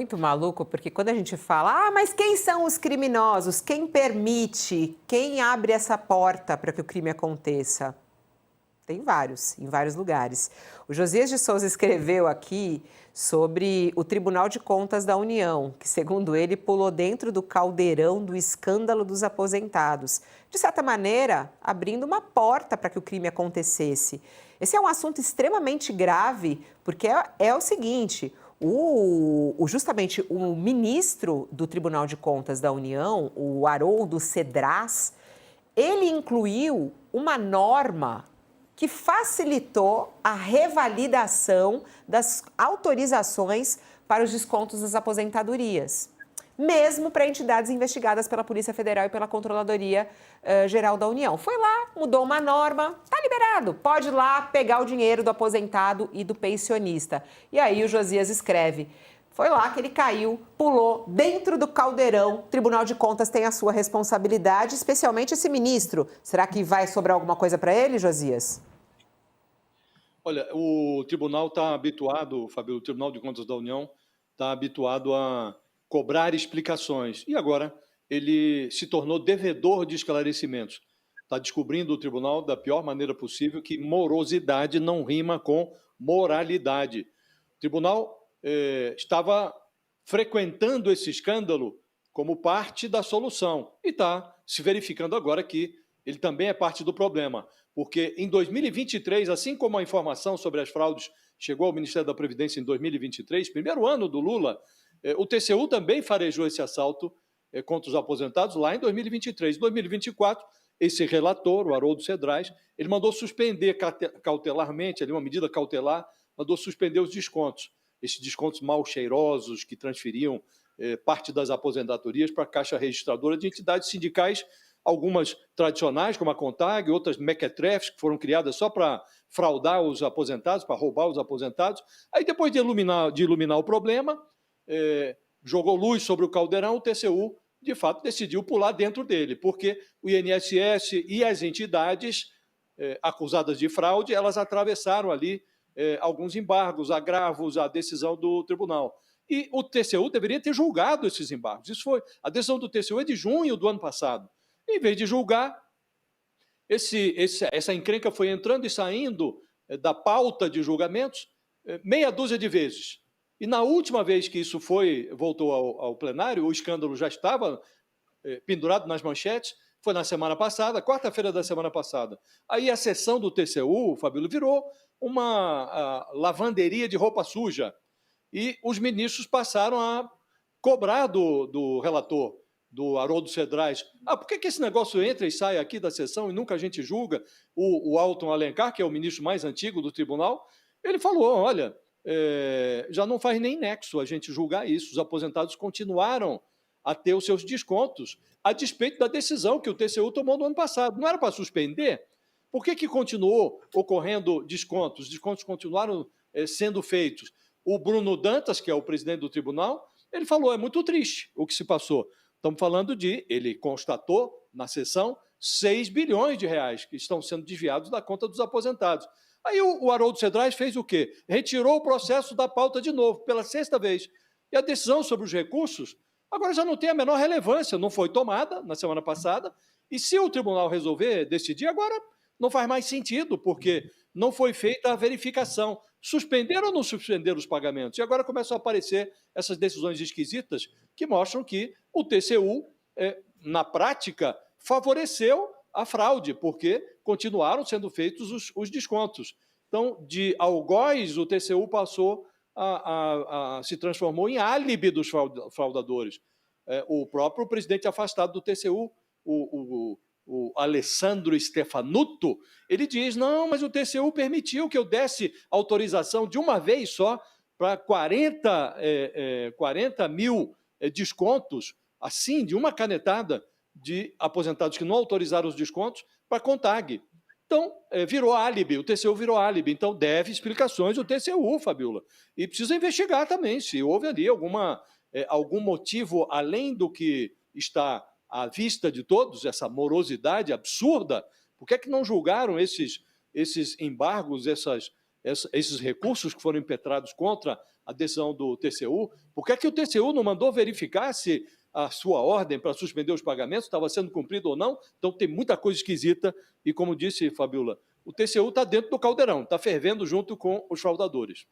Muito maluco, porque quando a gente fala, mas quem são os criminosos? Quem permite? Quem abre essa porta para que o crime aconteça? Tem vários, em vários lugares. O Josias de Souza escreveu aqui sobre o Tribunal de Contas da União, que, segundo ele, pulou dentro do caldeirão do escândalo dos aposentados. De certa maneira, abrindo uma porta para que o crime acontecesse. Esse é um assunto extremamente grave, porque é o seguinte: justamente o ministro do Tribunal de Contas da União, o Haroldo Cedras, ele incluiu uma norma que facilitou a revalidação das autorizações para os descontos das aposentadorias, mesmo para entidades investigadas pela Polícia Federal e pela Controladoria Geral da União. Foi lá, mudou uma norma, tá liberado, pode ir lá pegar o dinheiro do aposentado e do pensionista. E aí o Josias escreve: foi lá que ele caiu, pulou dentro do caldeirão. O Tribunal de Contas tem a sua responsabilidade, especialmente esse ministro. Será que vai sobrar alguma coisa para ele, Josias? Olha, o tribunal está habituado, Fabio, o Tribunal de Contas da União está habituado a cobrar explicações. E agora ele se tornou devedor de esclarecimentos. Está descobrindo o tribunal da pior maneira possível que morosidade não rima com moralidade. O tribunal estava frequentando esse escândalo como parte da solução e está se verificando agora que ele também é parte do problema, porque em 2023, assim como a informação sobre as fraudes chegou ao Ministério da Previdência em 2023, primeiro ano do Lula, o TCU também farejou esse assalto contra os aposentados lá em 2023. Em 2024, esse relator, o Haroldo Cedras, ele mandou suspender cautelarmente, ali uma medida cautelar, mandou suspender os descontos, esses descontos mal cheirosos que transferiam parte das aposentadorias para a Caixa Registradora de entidades sindicais, algumas tradicionais, como a CONTAG, outras mequetrefes, que foram criadas só para fraudar os aposentados, para roubar os aposentados. Aí, depois de iluminar o problema, jogou luz sobre o caldeirão, o TCU, de fato, decidiu pular dentro dele, porque o INSS e as entidades acusadas de fraude, elas atravessaram ali alguns embargos, agravos à decisão do tribunal. E o TCU deveria ter julgado esses embargos. A decisão do TCU é de junho do ano passado. Em vez de julgar, essa encrenca foi entrando e saindo da pauta de julgamentos meia dúzia de vezes. E na última vez que isso voltou ao plenário, o escândalo já estava pendurado nas manchetes, foi na semana passada, quarta-feira da semana passada. Aí a sessão do TCU, Fabíola, virou uma lavanderia de roupa suja. E os ministros passaram a cobrar do relator, do Haroldo Cedras, por que esse negócio entra e sai aqui da sessão e nunca a gente julga? O Alton Alencar, que é o ministro mais antigo do tribunal, ele falou, olha, já não faz nem nexo a gente julgar isso, os aposentados continuaram a ter os seus descontos, a despeito da decisão que o TCU tomou no ano passado. Não era para suspender? Por que continuou ocorrendo descontos? Os descontos continuaram sendo feitos. O Bruno Dantas, que é o presidente do tribunal, ele falou, é muito triste o que se passou. Estamos falando ele constatou na sessão 6 bilhões de reais que estão sendo desviados da conta dos aposentados. Aí o Haroldo Cedras fez o quê? Retirou o processo da pauta de novo, pela sexta vez. E a decisão sobre os recursos agora já não tem a menor relevância, não foi tomada na semana passada, e se o tribunal resolver decidir, agora não faz mais sentido, porque não foi feita a verificação. Suspenderam ou não suspenderam os pagamentos? E agora começam a aparecer essas decisões esquisitas que mostram que o TCU, na prática, favoreceu a fraude, porque continuaram sendo feitos os descontos. Então, de algoz, o TCU passou se transformou em álibi dos fraudadores. O próprio presidente afastado do TCU, o Alessandro Stefanuto, ele diz, não, mas o TCU permitiu que eu desse autorização de uma vez só para 40 mil descontos, assim, de uma canetada de aposentados que não autorizaram os descontos para a CONTAG. Então, virou álibi, o TCU virou álibi. Então, deve explicações o TCU, Fabíola. E precisa investigar também se houve ali algum motivo além do que está à vista de todos, essa morosidade absurda. Por que é que não julgaram esses embargos, esses recursos que foram impetrados contra a decisão do TCU. Por que é que o TCU não mandou verificar se a sua ordem para suspender os pagamentos estava sendo cumprida ou não? Então tem muita coisa esquisita e, como disse Fabiola, o TCU está dentro do caldeirão, está fervendo junto com os fraudadores.